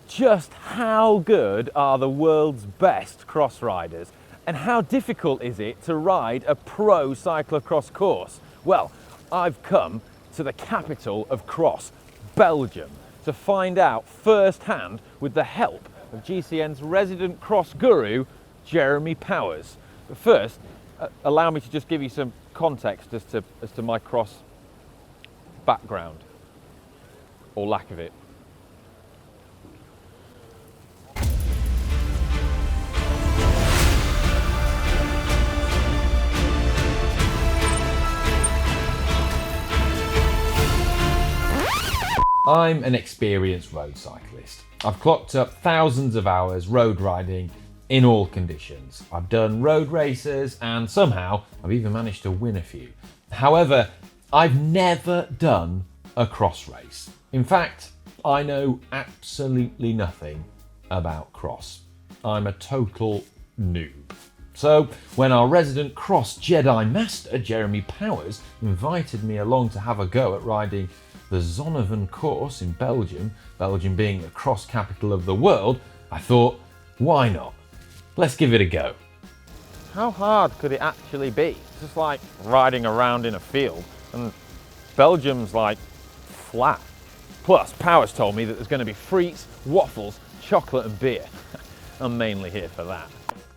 Just how good are the world's best cross riders? And how difficult is it to ride a pro cyclocross course? Well, I've come to the capital of cross, Belgium, to find out firsthand with the help of GCN's resident cross guru, Jeremy Powers. But first, allow me to just give you some context as to my cross background, or lack of it. I'm an experienced road cyclist. I've clocked up thousands of hours road riding in all conditions. I've done road races and somehow I've even managed to win a few. However, I've never done a cross race. In fact, I know absolutely nothing about cross. I'm a total noob. So when our resident cross Jedi master, Jeremy Powers, invited me along to have a go at riding the Zonhoven course in Belgium, Belgium being the cross capital of the world, I thought, why not? Let's give it a go. How hard could it actually be? It's just like riding around in a field, and Belgium's like flat. Plus, Powers told me that there's going to be frites, waffles, chocolate and beer. I'm mainly here for that.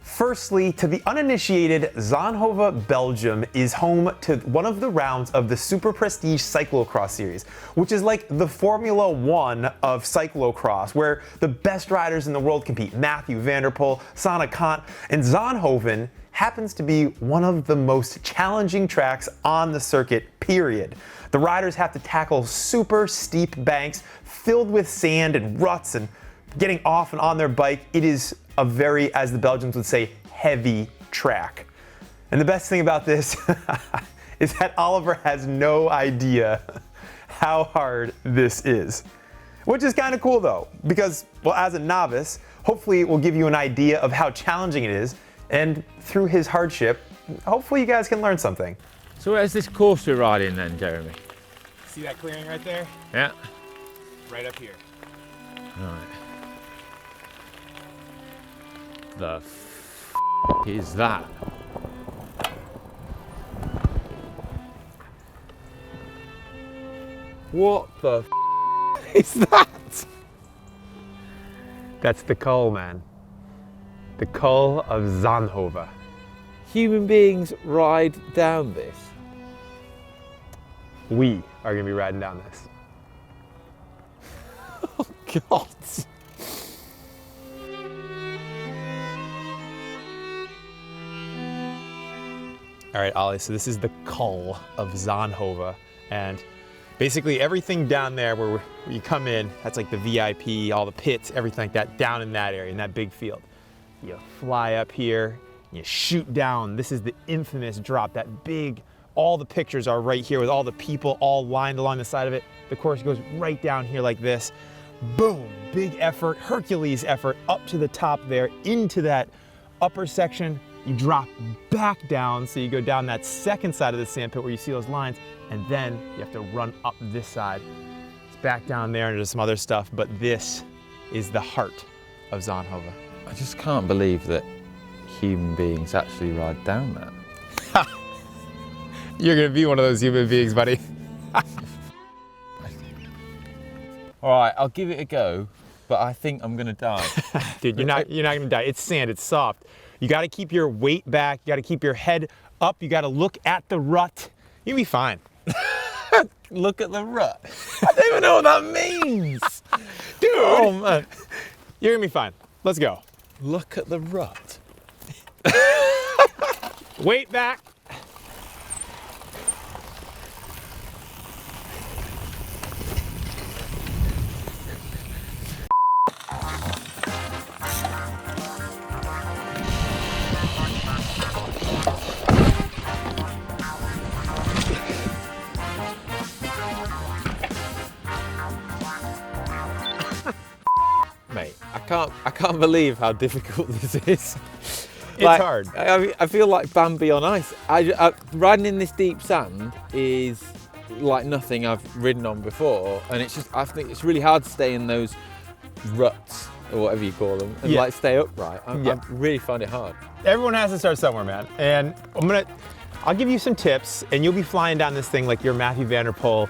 Firstly, to the uninitiated, Zonhoven, Belgium is home to one of the rounds of the Superprestige Cyclocross series, which is like the Formula One of cyclocross, where the best riders in the world compete. Matthew van der Poel, Sanne Cant, and Zonhoven happens to be one of the most challenging tracks on the circuit, period. The riders have to tackle super steep banks filled with sand and ruts, and getting off and on their bike, it is a very, as the Belgians would say, heavy track. And the best thing about this is that Oliver has no idea how hard this is. Which is kind of cool though, because, well, as a novice, hopefully it will give you an idea of how challenging it is, and through his hardship, hopefully you guys can learn something. So where's this course we're riding then, Jeremy? See that clearing right there? Yeah. Right up here. Right. The f is that? What the f is that? That's the Col, man. The Col of Zonhoven. Human beings ride down this? We are gonna be riding down this. Oh God. All right, Ollie, so this is the Col of Zonhoven, and basically everything down there where you come in, that's like the VIP, all the pits, everything like that, down in that area, in that big field. You fly up here, you shoot down. This is the infamous drop, that big, all the pictures are right here with all the people all lined along the side of it. The course goes right down here like this. Boom, big effort, Hercules effort, up to the top there, into that upper section. You drop back down, so you go down that second side of the sandpit where you see those lines, and then you have to run up this side. It's back down there and there's some other stuff, but this is the heart of Zonhoven. I just can't believe that human beings actually ride down that. You're gonna be one of those human beings, buddy. All right, I'll give it a go, but I think I'm gonna die. Dude, you're not gonna die. It's sand, it's soft. You gotta keep your weight back, you gotta keep your head up, you gotta look at the rut. You'll be fine. Look at the rut. I don't even know what that means. Dude, Oh man. you're gonna be fine. Let's go. Look at the rut. Weight back. Mate, I can't believe how difficult this is. It's hard. I feel like Bambi on ice. Riding in this deep sand is like nothing I've ridden on before, and it's just, I think it's really hard to stay in those ruts or whatever you call them and Yeah. like stay upright. I Yeah. really find it hard. Everyone has to start somewhere, man. And I'll give you some tips, and you'll be flying down this thing like you're Matthew Vanderpool,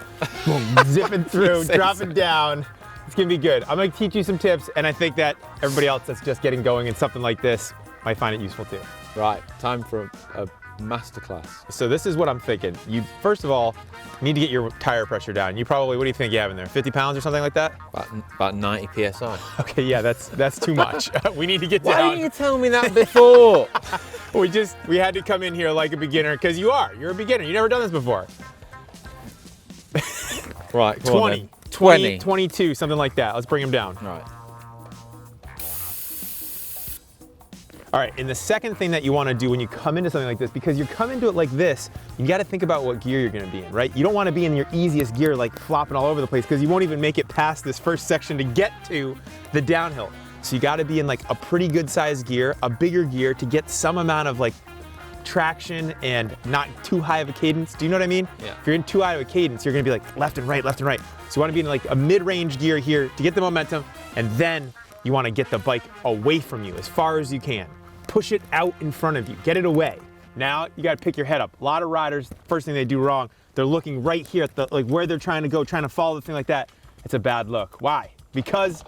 zipping through, dropping down. It's gonna be good. I'm gonna teach you some tips, and I think that everybody else that's just getting going in something like this might find it useful too. Right, time for a masterclass. So this is what I'm thinking. You, first of all, need to get your tire pressure down. You probably, what do you think you have in there? 50 pounds or something like that? About 90 PSI. Okay, yeah, that's too much. We need to get Why down. didn't you tell me that before? We had to come in here like a beginner, because you're a beginner. You've never done this before. Right, come on 20, then. 20. 22, something like that. Let's bring him down. Right. All right, and the second thing that you want to do when you come into something like this, because you come into it like this, you got to think about what gear you're going to be in, right? You don't want to be in your easiest gear, like flopping all over the place, because you won't even make it past this first section to get to the downhill. So you got to be in like a pretty good sized gear, a bigger gear, to get some amount of like traction and not too high of a cadence. Do you know what I mean? Yeah. If you're in too high of a cadence, you're going to be like left and right, left and right. So you want to be in like a mid-range gear here to get the momentum, and then you want to get the bike away from you as far as you can. Push it out in front of you, get it away. Now you got to pick your head up. A lot of riders, first thing they do wrong, they're looking right here at the, like where they're trying to go, trying to follow the thing like that. It's a bad look. Why? Because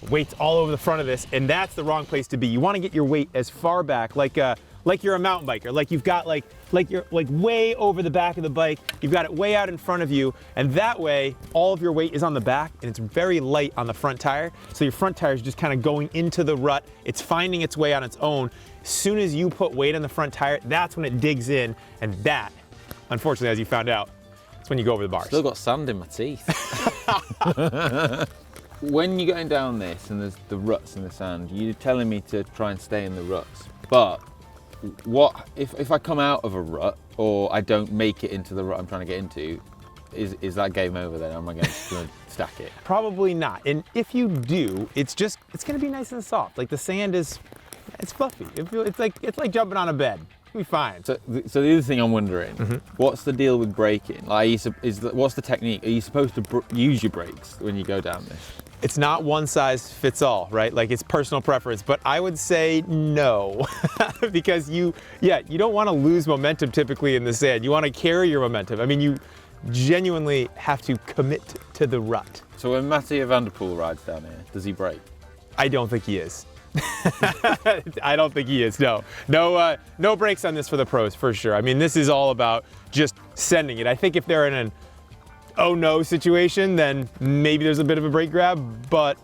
weight's all over the front of this, and that's the wrong place to be. You want to get your weight as far back, like you're a mountain biker, like you've got like you're like way over the back of the bike. You've got it way out in front of you, and that way all of your weight is on the back, and it's very light on the front tire. So your front tire is just kind of going into the rut. It's finding its way on its own. As soon as you put weight on the front tire, that's when it digs in, and that, unfortunately, as you found out, it's when you go over the bars. Still got sand in my teeth. When you're going down this and there's the ruts in the sand, you're telling me to try and stay in the ruts. But what if I come out of a rut or I don't make it into the rut I'm trying to get into? Is that game over then? Am I going to stack it? Probably not. And if you do, it's going to be nice and soft. Like the sand it's fluffy. It's like jumping on a bed. It'll be fine. So the other thing I'm wondering, what's the deal with braking? Like, what's the technique? Are you supposed to use your brakes when you go down this? It's not one size fits all, right? Like it's personal preference, but I would say no, because you don't want to lose momentum typically in the sand. You want to carry your momentum. I mean, you genuinely have to commit to the rut. So when Mathieu van der Poel rides down here, does he brake? I don't think he is. I don't think he is, no. No brakes on this for the pros, for sure. I mean, this is all about just sending it. I think if they're in an oh no situation, then maybe there's a bit of a brake grab, but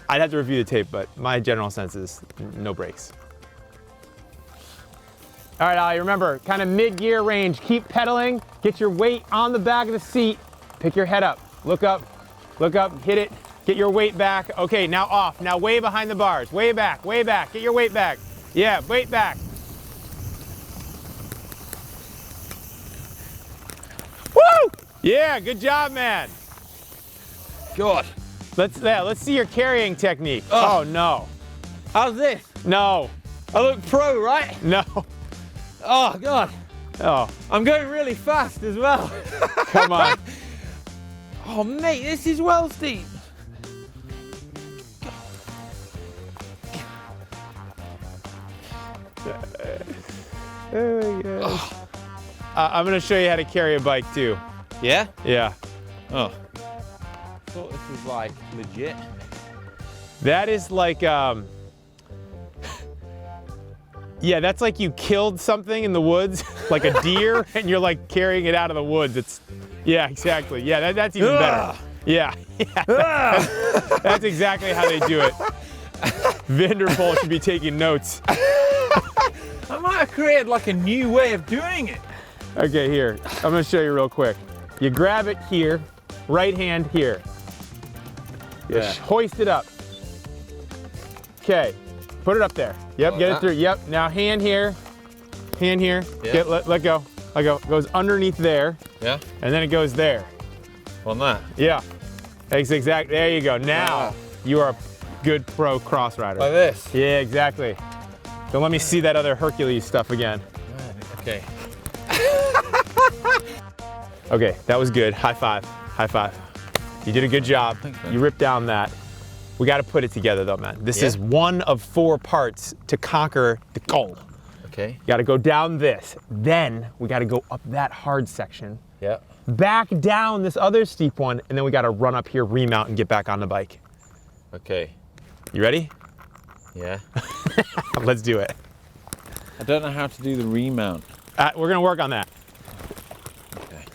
I'd have to review the tape, but my general sense is no brakes. All right, Ollie, remember, kind of mid-gear range, keep pedaling, get your weight on the back of the seat, pick your head up, look up, hit it, get your weight back. Okay, now off, now way behind the bars, way back, get your weight back. Yeah, weight back. Woo! Yeah, good job, man. God. Let's see your carrying technique. Oh no. How's this? No. I look pro, right? No. Oh, God. Oh, I'm going really fast as well. come on. Oh, mate, this is well steep. Oh my gosh. I'm gonna show you how to carry a bike too. Yeah? Yeah. Oh. I thought this was like legit. That is like, yeah, that's like you killed something in the woods, like a deer, and you're like carrying it out of the woods. Yeah, exactly. Yeah, that's even better. Yeah, that's exactly how they do it. Vanderpool should be taking notes. I might have created like a new way of doing it. Okay, here, I'm gonna show you real quick. You grab it here, right hand here. You hoist it up. Okay, put it up there. Yep, get it through. Yep, now hand here. Yeah. Let go. It goes underneath there. Yeah? And then it goes there. On that? Yeah, exactly. There you go. Now you are a good pro cross rider. Like this? Yeah, exactly. Don't let me see that other Hercules stuff again. Okay. Okay, that was good. High five. High five. You did a good job. Thanks, man. You ripped down that. We got to put it together though, man. This Yeah. is one of 4 parts to conquer the goal. Okay. You got to go down this. Then we got to go up that hard section. Yeah. Back down this other steep one, and then we got to run up here, remount, and get back on the bike. Okay. You ready? Yeah. Let's do it. I don't know how to do the remount. We're gonna work on that. Okay.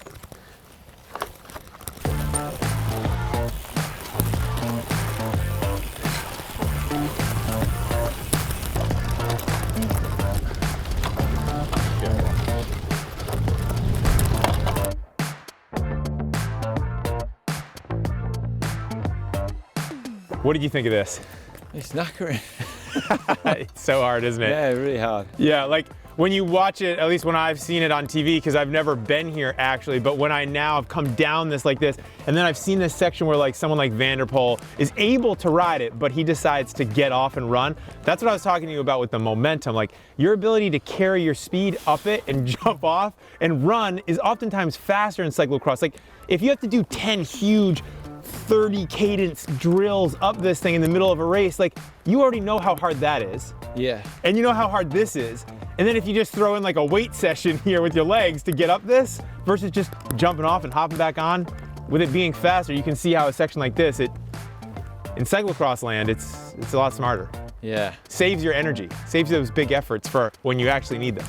What did you think of this? It's knackering. It's so hard, isn't it? Yeah, really hard. Yeah, like when you watch it, at least when I've seen it on TV, because I've never been here actually, but when I now have come down this like this, and then I've seen this section where like someone like Vanderpool is able to ride it, but he decides to get off and run. That's what I was talking to you about with the momentum. Like your ability to carry your speed up it and jump off and run is oftentimes faster in cyclocross. Like if you have to do 10 huge 30 cadence drills up this thing in the middle of a race, like you already know how hard that is. Yeah. And you know how hard this is. And then if you just throw in like a weight session here with your legs to get up this versus just jumping off and hopping back on, with it being faster, you can see how a section like this, in cyclocross land, it's a lot smarter. Yeah. Saves your energy, saves those big efforts for when you actually need them.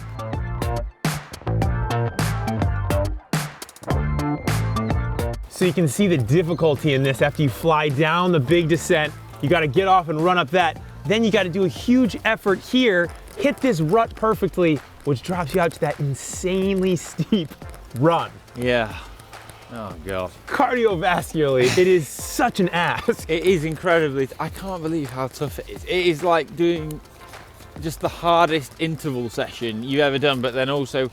So you can see the difficulty in this. After you fly down the big descent, you got to get off and run up that. Then you got to do a huge effort here, hit this rut perfectly, which drops you out to that insanely steep run. Yeah. Oh God. Cardiovascularly, it is such an ask. It is incredibly, I can't believe how tough it is. It is like doing just the hardest interval session you've ever done, but then also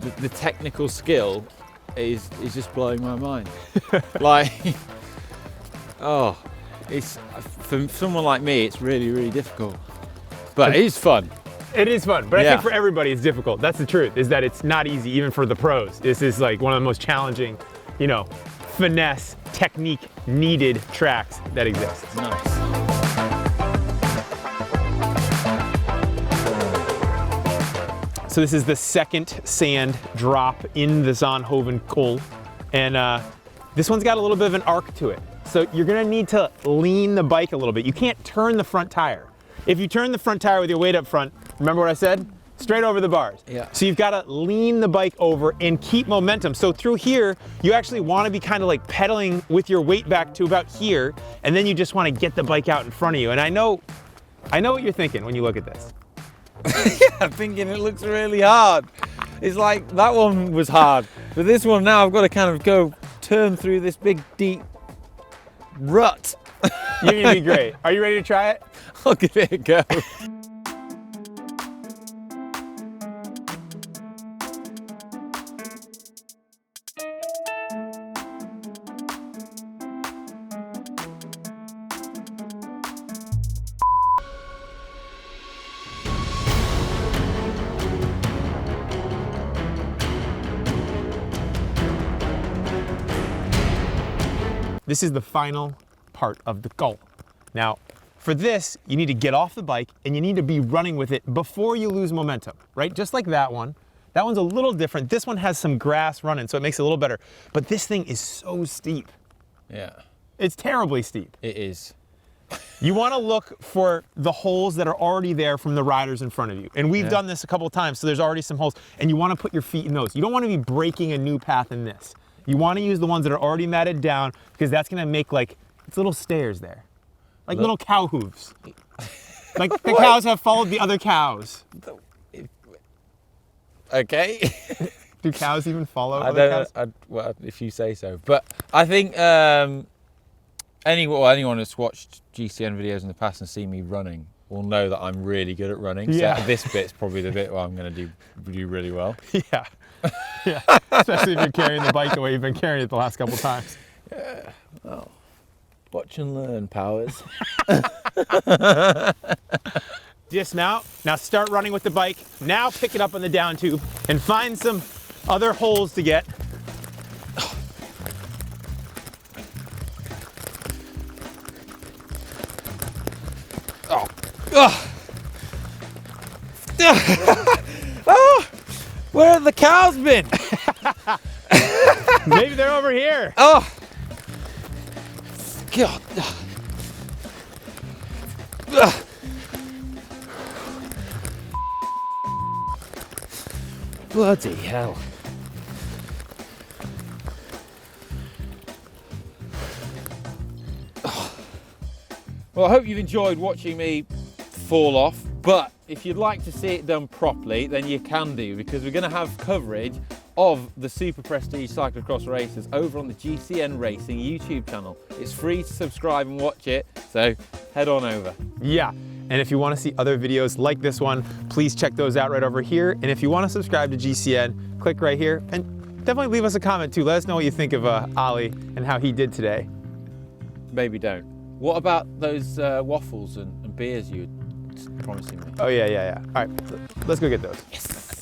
the technical skill is just blowing my mind. Like, oh, it's, for someone like me, it's really, really difficult. But it is fun. It is fun, but I Yeah. think for everybody it's difficult. That's the truth, is that it's not easy, even for the pros. This is like one of the most challenging, you know, finesse, technique needed tracks that exist. Nice. So this is the second sand drop in the Zonhoven Col, and this one's got a little bit of an arc to it. So you're gonna need to lean the bike a little bit. You can't turn the front tire. If you turn the front tire with your weight up front, remember what I said? Straight over the bars. Yeah. So you've gotta lean the bike over and keep momentum. So through here, you actually wanna be kind of like pedaling with your weight back to about here, and then you just wanna get the bike out in front of you. And I know what you're thinking when you look at this. I'm thinking it looks really hard. It's like that one was hard, but this one now I've got to kind of go turn through this big deep rut. You're gonna be great. Are you ready to try it? I'll give it a go. This is the final part of the goal. Now, for this, you need to get off the bike and you need to be running with it before you lose momentum, right? Just like that one. That one's a little different. This one has some grass running, so it makes it a little better. But this thing is so steep. Yeah, It's terribly steep. it is. You want to look for the holes that are already there from the riders in front of you. And we've done this a couple of times, so there's already some holes. And you want to put your feet in those. You don't want to be breaking a new path in this. You want to use the ones that are already matted down, because that's going to make like, it's little stairs there. Like little cow hooves. Like the cows have followed the other cows. Okay. Do cows even follow I other don't cows? know, well, if you say so. But I think anyone who's watched GCN videos in the past and seen me running will know that I'm really good at running. Yeah. So this bit's probably the bit where I'm going to do really well. Yeah. Yeah. Especially if you're carrying the bike the way you've been carrying it the last couple times. Yeah. Well, watch and learn, Powers. Dismount. Now start running with the bike. Now pick it up on the down tube and find some other holes to get. Oh. Oh, where have the cows been? Maybe they're over here. Oh, God. Bloody hell. Well, I hope you've enjoyed watching me fall off, but if you'd like to see it done properly, then you can do, because we're going to have coverage of the Superprestige cyclocross races over on the GCN Racing YouTube channel. It's free to subscribe and watch it, so head on over. Yeah, and if you want to see other videos like this one, please check those out right over here. And if you want to subscribe to GCN, click right here and definitely leave us a comment too. Let us know what you think of Ollie and how he did today. Maybe don't. What about those waffles and beers you were promising me? Oh yeah. All right, let's go get those. Yes.